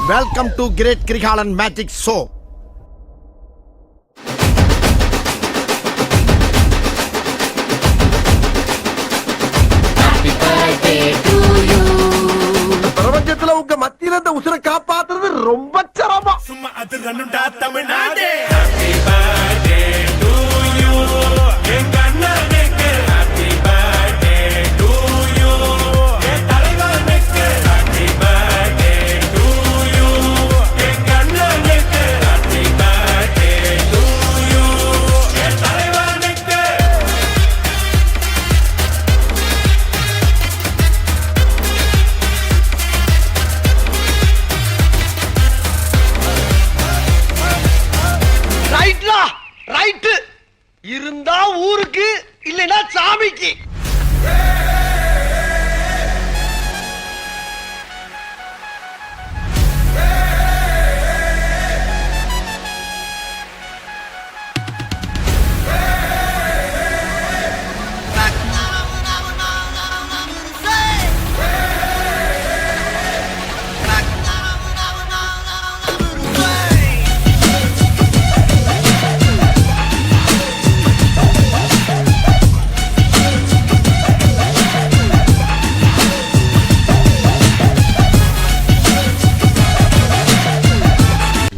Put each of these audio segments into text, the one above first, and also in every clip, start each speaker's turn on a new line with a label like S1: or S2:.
S1: Welcome to great Kirikalan magic show. பிரபஞ்சத்துல உங்க மத்தியில இந்த உசுரை காப்பாத்துறது ரொம்ப சிரமம்.
S2: சும்மா அது ரன்னுடா Tamil Nadu. Happy birthday to you. எங்க அண்ணனுக்கு happy birthday to you. என் தலைவனுக்கு happy birthday to you. எங்க அண்ணனுக்கு happy birthday to you. என் தலைவனுக்கு
S3: ரைட்லா ரைட் இருந்தா ஊருக்கு இல்லைன்னா சாமிக்கு.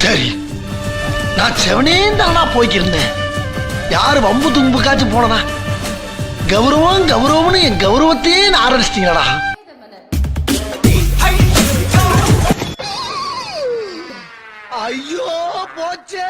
S3: சரி, நான் செவனே தானா போய்க்கிருந்தேன். யாரு வம்பு தும்புக்காச்சும் போனனா? கௌரவம் கௌரவம்னு என் கௌரவத்தையே ஆரம்பிச்சிட்டீங்களா? ஐயோ போச்சே.